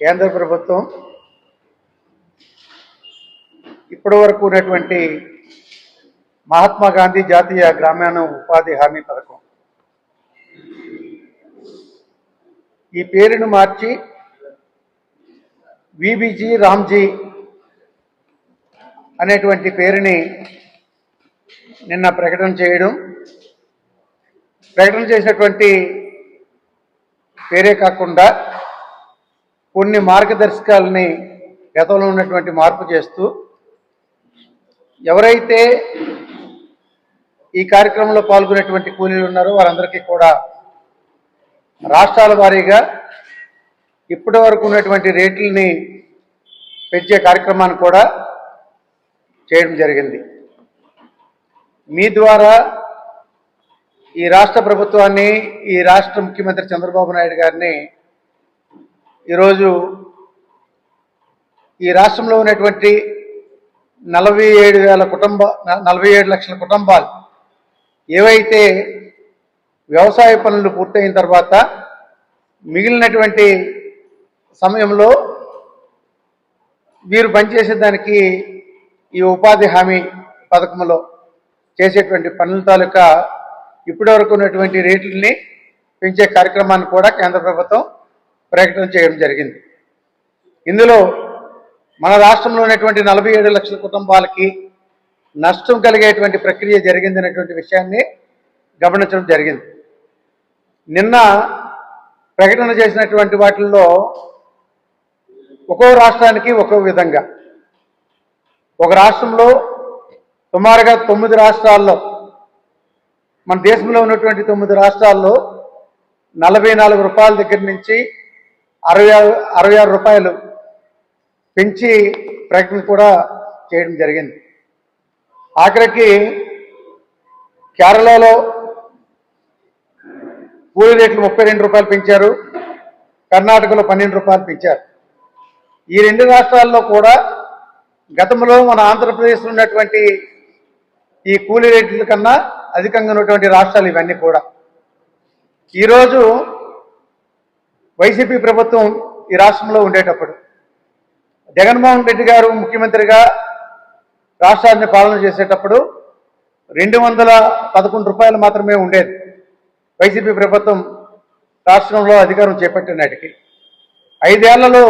కేంద్ర ప్రభుత్వం ఇప్పటి వరకు ఉన్నటువంటి మహాత్మా గాంధీ జాతీయ గ్రామీణ ఉపాధి హామీ పథకం ఈ పేరును మార్చి విబిజీ రామ్జీ అనేటువంటి పేరుని నిన్న ప్రకటన చేసినటువంటి పేరే కాకుండా కొన్ని మార్గదర్శకాలని గతంలో ఉన్నటువంటి మార్పు చేస్తూ ఎవరైతే ఈ కార్యక్రమంలో పాల్గొనేటువంటి కూలీలు ఉన్నారో వారందరికీ కూడా రాష్ట్రాల వారీగా ఇప్పటి వరకు ఉన్నటువంటి రేట్లని పెంచే కార్యక్రమాన్ని కూడా చేయడం జరిగింది. మీ ద్వారా ఈ రాష్ట్ర ప్రభుత్వాన్ని, ఈ రాష్ట్ర ముఖ్యమంత్రి చంద్రబాబు నాయుడు గారిని ఈరోజు ఈ రాష్ట్రంలో ఉన్నటువంటి 47 లక్షల కుటుంబాలు ఏవైతే వ్యవసాయ పనులు పూర్తయిన తర్వాత మిగిలినటువంటి సమయంలో వీరు పనిచేసేదానికి ఈ ఉపాధి హామీ పథకంలో చేసేటువంటి పనుల తాలూకా ఇప్పటివరకు ఉన్నటువంటి రేట్లని పెంచే కార్యక్రమాన్ని కూడా కేంద్ర ప్రభుత్వం ప్రకటన చేయడం జరిగింది. ఇందులో మన రాష్ట్రంలో ఉన్నటువంటి 47 లక్షల కుటుంబాలకి నష్టం కలిగేటువంటి ప్రక్రియ జరిగిందనేటువంటి విషయాన్ని గమనించడం జరిగింది. నిన్న ప్రకటన చేసినటువంటి వాటిల్లో ఒక్కో రాష్ట్రానికి ఒక్కో విధంగా, ఒక రాష్ట్రంలో సుమారుగా 9 రాష్ట్రాల్లో, మన దేశంలో ఉన్నటువంటి 9 రాష్ట్రాల్లో 44 రూపాయల దగ్గర నుంచి 66 రూపాయలు పెంచి ప్రకటన కూడా చేయడం జరిగింది. ఆఖరికి కేరళలో కూలీ రేట్లు 32 రూపాయలు పెంచారు, కర్ణాటకలో 12 రూపాయలు పెంచారు. ఈ 2 రాష్ట్రాల్లో కూడా గతంలో మన ఆంధ్రప్రదేశ్లో ఉన్నటువంటి ఈ కూలీ రేట్ల కన్నా అధికంగా ఉన్నటువంటి రాష్ట్రాలు ఇవన్నీ కూడా. ఈరోజు వైసీపీ ప్రభుత్వం ఈ రాష్ట్రంలో ఉండేటప్పుడు జగన్మోహన్ రెడ్డి గారు ముఖ్యమంత్రిగా రాష్ట్రాన్ని పాలన చేసేటప్పుడు 211 రూపాయలు మాత్రమే ఉండేది. వైసీపీ ప్రభుత్వం రాష్ట్రంలో అధికారం చేపట్టిన నాటికి 5 ఏళ్లలో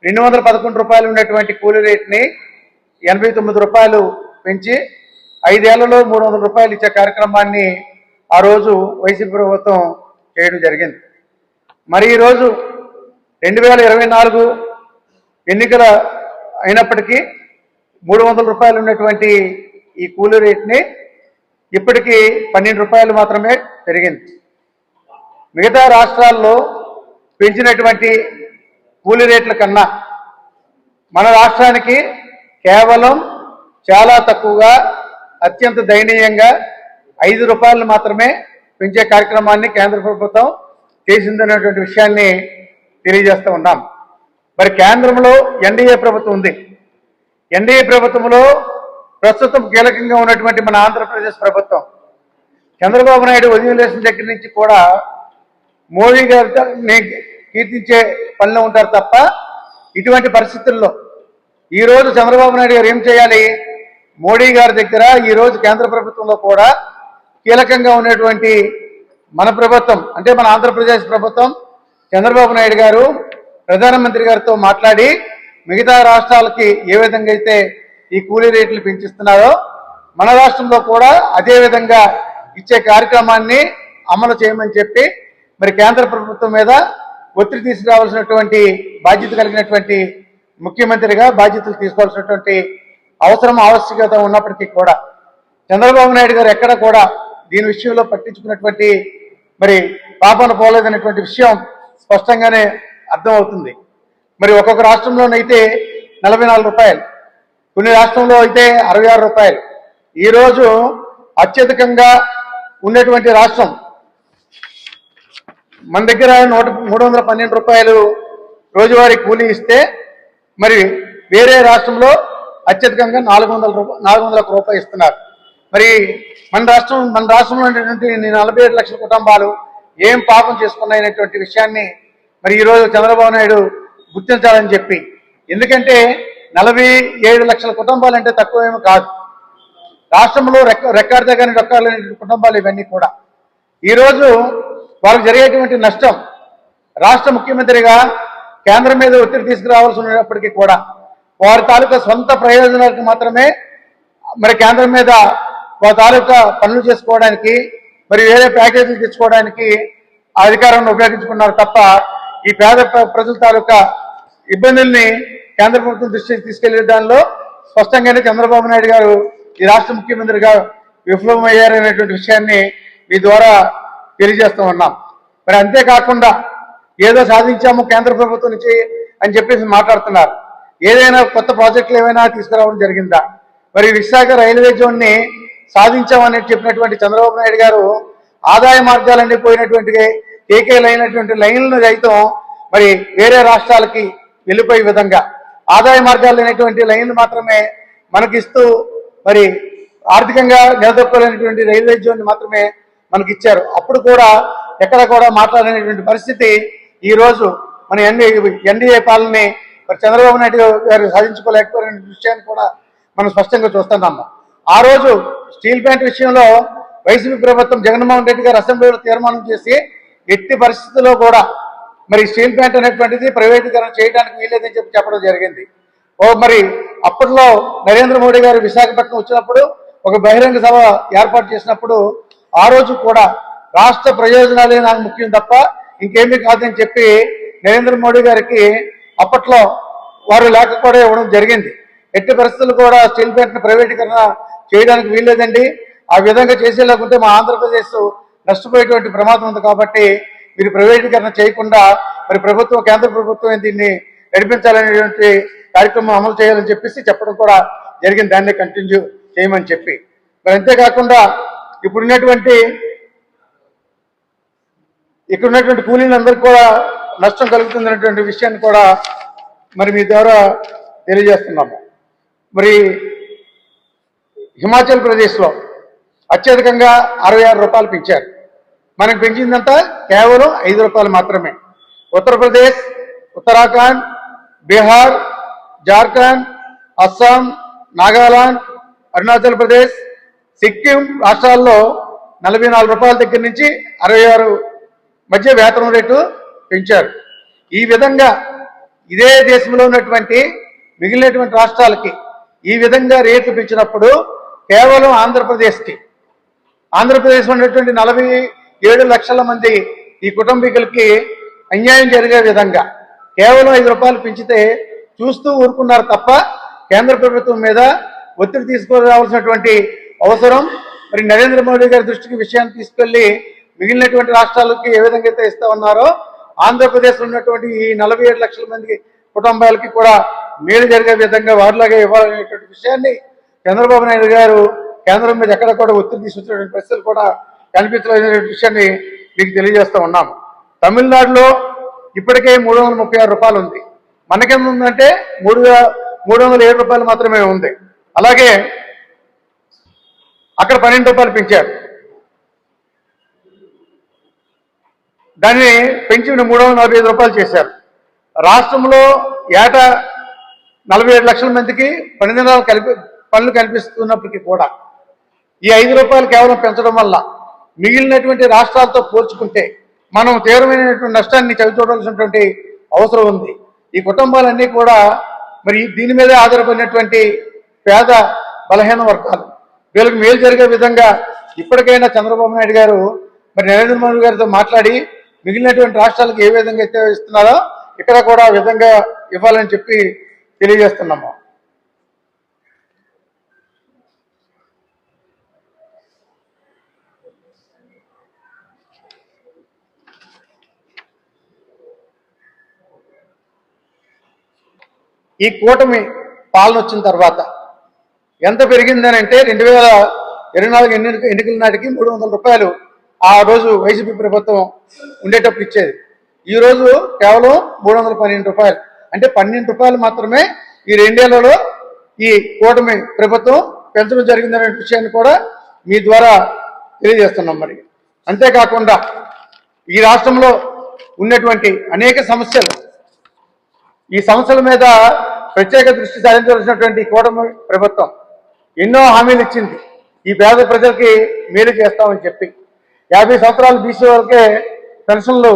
211 రూపాయలు ఉన్నటువంటి కూలీ రేట్ని 89 రూపాయలు పెంచి 5 ఏళ్లలో 300 రూపాయలు ఇచ్చే కార్యక్రమాన్ని ఆ రోజు వైసీపీ ప్రభుత్వం చేయడం జరిగింది. మరి ఈరోజు 2024 ఎన్నికల అయినప్పటికీ 300 రూపాయలు ఉన్నటువంటి ఈ కూలీ రేట్ని ఇప్పటికీ 12 రూపాయలు మాత్రమే పెరిగింది. మిగతా రాష్ట్రాల్లో పెంచినటువంటి కూలీ రేట్ల కన్నా మన రాష్ట్రానికి కేవలం చాలా తక్కువగా, అత్యంత దయనీయంగా 5 రూపాయలు మాత్రమే పెంచే కార్యక్రమాన్ని కేంద్ర ప్రభుత్వం చేసిందనేటువంటి విషయాన్ని తెలియజేస్తూ ఉన్నాం. మరి కేంద్రంలో ఎన్డీఏ ప్రభుత్వం ఉంది. ఎన్డీఏ ప్రభుత్వంలో ప్రస్తుతం కీలకంగా ఉన్నటువంటి మన ఆంధ్రప్రదేశ్ ప్రభుత్వం చంద్రబాబు నాయుడు ఉదయం లేచిన దగ్గర నుంచి కూడా మోడీ గారిని కీర్తించే పనిలో ఉంటారు తప్ప, ఇటువంటి పరిస్థితుల్లో ఈరోజు చంద్రబాబు నాయుడు గారు ఏం చేయాలి? మోడీ గారి దగ్గర ఈరోజు కేంద్ర ప్రభుత్వంలో కూడా కీలకంగా ఉన్నటువంటి మన ప్రభుత్వం, అంటే మన ఆంధ్రప్రదేశ్ ప్రభుత్వం, చంద్రబాబు నాయుడు గారు ప్రధానమంత్రి గారితో మాట్లాడి మిగతా రాష్ట్రాలకి ఏ విధంగా అయితే ఈ కూలీ రేట్లు పెంచిస్తున్నారో మన రాష్ట్రంలో కూడా అదే విధంగా ఇచ్చే కార్యక్రమాన్ని అమలు చేయమని చెప్పి మరి కేంద్ర ప్రభుత్వం మీద ఒత్తిడి తీసుకురావాల్సినటువంటి బాధ్యత కలిగినటువంటి ముఖ్యమంత్రిగా బాధ్యతలు తీసుకోవాల్సినటువంటి ఆవశ్యకత ఉన్నప్పటికీ కూడా చంద్రబాబు నాయుడు గారు ఎక్కడ కూడా దీని విషయంలో పట్టించుకున్నటువంటి మరి పాపన పోలేదనేటువంటి విషయం స్పష్టంగానే అర్థమవుతుంది. మరి ఒక్కొక్క రాష్ట్రంలోనైతే 44 రూపాయలు, కొన్ని రాష్ట్రంలో అయితే 66 రూపాయలు. ఈరోజు అత్యధికంగా ఉన్నటువంటి రాష్ట్రం మన దగ్గర 312 రూపాయలు రోజువారీ కూలీ ఇస్తే, మరి వేరే రాష్ట్రంలో అత్యధికంగా 400 రూపాయలు ఇస్తున్నారు. మరి మన రాష్ట్రంలో ఉన్నటువంటి 47 లక్షల కుటుంబాలు ఏం పాపం చేసుకున్నాయనేటువంటి విషయాన్ని మరి ఈరోజు చంద్రబాబు నాయుడు గుర్తించాలని చెప్పి. ఎందుకంటే 47 లక్షల కుటుంబాలు అంటే తక్కువేమీ కాదు. రాష్ట్రంలో రెక్కాడితే కానీ రొక్కాలేని కుటుంబాలు ఇవన్నీ కూడా. ఈరోజు వారికి జరిగేటువంటి నష్టం రాష్ట్ర ముఖ్యమంత్రిగా కేంద్రం మీద ఒత్తిడి తీసుకురావాల్సి ఉన్నప్పటికీ కూడా వారి తాలూకా సొంత ప్రయోజనాలకు మాత్రమే మరి కేంద్రం మీద వారి తాలూకా పనులు చేసుకోవడానికి మరి వేరే ప్యాకేజీలు తెచ్చుకోవడానికి ఆ అధికారాన్ని ఉపయోగించుకున్నారు తప్ప ఈ పేద ప్రజల తాలూకా ఇబ్బందుల్ని కేంద్ర ప్రభుత్వం దృష్టికి తీసుకెళ్లే దానిలో స్పష్టంగానే చంద్రబాబు నాయుడు గారు ఈ రాష్ట్ర ముఖ్యమంత్రిగా విఫలమయ్యారనేటువంటి విషయాన్ని మీ ద్వారా తెలియజేస్తూ ఉన్నాం. మరి అంతేకాకుండా ఏదో సాధించాము కేంద్ర ప్రభుత్వం నుంచి అని చెప్పేసి మాట్లాడుతున్నారు. ఏదైనా కొత్త ప్రాజెక్టులు ఏమైనా తీసుకురావడం జరిగిందా? మరి విశాఖ రైల్వే జోన్ని సాధించామని చెప్పినటువంటి చంద్రబాబు నాయుడు గారు ఆదాయ మార్గాలన్నీ పోయినటువంటి ఏకైలైనటువంటి లైన్లను సైతం మరి వేరే రాష్ట్రాలకి వెళ్ళిపోయే విధంగా ఆదాయ మార్గాలు లేనటువంటి లైన్లు మాత్రమే మనకిస్తూ మరి ఆర్థికంగా నిలదొక్కలేనటువంటి రైల్వే జోన్ మాత్రమే మనకి ఇచ్చారు. అప్పుడు కూడా ఎక్కడ కూడా మాట్లాడలేనటువంటి పరిస్థితి ఈ రోజు మన ఎన్డీఏ పాలనని మరి చంద్రబాబు నాయుడు గారు సాధించుకోలేకపోయిన విషయాన్ని కూడా మనం స్పష్టంగా చూస్తున్నాము. ఆ రోజు స్టీల్ ప్లాంట్ విషయంలో వైసీపీ ప్రభుత్వం జగన్మోహన్ రెడ్డి గారు అసెంబ్లీలో తీర్మానం చేసి ఎట్టి పరిస్థితుల్లో కూడా మరి స్టీల్ ప్లాంట్ అనేటువంటిది ప్రైవేటీకరణ చేయడానికి వీల్లేదని చెప్పడం జరిగింది. మరి అప్పట్లో నరేంద్ర మోడీ గారు విశాఖపట్నం వచ్చినప్పుడు ఒక బహిరంగ సభ ఏర్పాటు చేసినప్పుడు ఆ రోజు కూడా రాష్ట్ర ప్రయోజనాలే నాకు ముఖ్యం తప్ప ఇంకేమీ కాదని చెప్పి నరేంద్ర మోడీ గారికి అప్పట్లో వారు లేఖ కూడా ఇవ్వడం జరిగింది. ఎట్టి పరిస్థితులు కూడా స్టీల్ ప్లాంట్ని ప్రైవేటీకరణ చేయడానికి వీల్లేదండి, ఆ విధంగా చేసేలాగుంటే మా ఆంధ్రప్రదేశ్ నష్టపోయేటువంటి ప్రమాదం ఉంది కాబట్టి మీరు ప్రైవేటీకరణ చేయకుండా మరి ప్రభుత్వం కేంద్ర ప్రభుత్వం దీన్ని నడిపించాలనేటువంటి కార్యక్రమం అమలు చేయాలని చెప్పేసి చెప్పడం కూడా జరిగింది. దాన్ని కంటిన్యూ చేయమని చెప్పి మరి అంతేకాకుండా ఇక్కడ ఉన్నటువంటి కూలీలందరికీ కూడా నష్టం కలుగుతుందనేటువంటి విషయాన్ని కూడా మరి మీ ద్వారా తెలియజేస్తున్నాము. మరి హిమాచల్ ప్రదేశ్లో అత్యధికంగా 66 రూపాయలు పెంచారు. మనకు పెంచిందంతా కేవలం 5 రూపాయలు మాత్రమే. ఉత్తరప్రదేశ్, ఉత్తరాఖండ్, బీహార్, జార్ఖండ్, అస్సాం, నాగాలాండ్, అరుణాచల్ ప్రదేశ్, సిక్కిం రాష్ట్రాల్లో 44 రూపాయల దగ్గర నుంచి 66 మధ్య వేతనం రేటు పెంచారు. ఈ విధంగా ఇదే దేశంలో ఉన్నటువంటి మిగిలినటువంటి రాష్ట్రాలకి ఈ విధంగా రేట్లు పెంచినప్పుడు కేవలం ఆంధ్రప్రదేశ్ ఉన్నటువంటి 47 లక్షల మంది ఈ కుటుంబీకులకి అన్యాయం జరిగే విధంగా కేవలం 5 రూపాయలు పెంచితే చూస్తూ ఊరుకున్నారు తప్ప కేంద్ర ప్రభుత్వం మీద ఒత్తిడి తీసుకురావాల్సినటువంటి అవసరం మరి నరేంద్ర మోడీ గారి దృష్టికి విషయాన్ని తీసుకెళ్లి మిగిలినటువంటి రాష్ట్రాలకి ఏ విధంగా అయితే ఇస్తా ఉన్నారో ఆంధ్రప్రదేశ్లో ఉన్నటువంటి ఈ 47 లక్షల మంది కుటుంబాలకి కూడా మేలు జరిగే విధంగా వారిలాగా ఇవ్వాలనేటువంటి విషయాన్ని చంద్రబాబు నాయుడు గారు కేంద్రం మీద ఎక్కడ కూడా ఒత్తిడి తీసుకొచ్చినటువంటి పరిస్థితులు కూడా కనిపించలేని విషయాన్ని మీకు తెలియజేస్తూ ఉన్నాము. తమిళనాడులో ఇప్పటికే 336 రూపాయలు ఉంది. మనకేం ఉందంటే 307 రూపాయలు మాత్రమే ఉంది. అలాగే అక్కడ 12 రూపాయలు పెంచారు. దాన్ని పెంచి 345 రూపాయలు చేశారు. రాష్ట్రంలో ఏటా 47 లక్షల మందికి పనులు కల్పిస్తున్నప్పటికీ కూడా ఈ 5 రూపాయలు కేవలం పెంచడం వల్ల మిగిలినటువంటి రాష్ట్రాలతో పోల్చుకుంటే మనం తీవ్రమైనటువంటి నష్టాన్ని చవిచూడాల్సినటువంటి అవసరం ఉంది. ఈ కుటుంబాలన్నీ కూడా మరి దీని మీదే ఆధారపడినటువంటి పేద బలహీన వర్గాలు, వీళ్ళకి మేలు జరిగే విధంగా ఇప్పటికైనా చంద్రబాబు నాయుడు గారు మరి నరేంద్ర మోడీ గారితో మాట్లాడి మిగిలినటువంటి రాష్ట్రాలకు ఏ విధంగా అయితే ఇస్తున్నారో ఇక్కడ కూడా ఆ విధంగా ఇవ్వాలని చెప్పి తెలియజేస్తున్నాము. ఈ కూటమి పాలన వచ్చిన తర్వాత ఎంత పెరిగిందని అంటే 2024 ఎన్నికల నాటికి 300 రూపాయలు ఆ రోజు వైసీపీ ప్రభుత్వం ఉండేటప్పుడు ఇచ్చేది. ఈరోజు కేవలం 312 రూపాయలు, అంటే 12 రూపాయలు మాత్రమే ఈ 2 ఏళ్లలో ఈ కూటమి ప్రభుత్వం పెంచడం జరిగిందనే విషయాన్ని కూడా మీ ద్వారా తెలియజేస్తున్నాం. మరి అంతేకాకుండా ఈ రాష్ట్రంలో ఉన్నటువంటి అనేక సమస్యలు ఈ సమస్యల మీద ప్రత్యేక దృష్టి సారించవలసినటువంటి ఈ కూటమి ప్రభుత్వం ఎన్నో హామీలు ఇచ్చింది. ఈ పేద ప్రజలకి మేలు చేస్తామని చెప్పి 50 సంవత్సరాలు బీసీ వాళ్ళకే పెన్షన్లు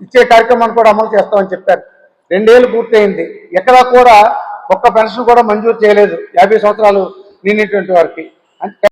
ఇచ్చే కార్యక్రమాన్ని కూడా అమలు చేస్తామని చెప్పారు. 2 ఏళ్ళు పూర్తయింది. ఎక్కడా కూడా ఒక్క పెన్షన్ కూడా మంజూరు చేయలేదు 50 సంవత్సరాలు నిండినటువంటి వారికి.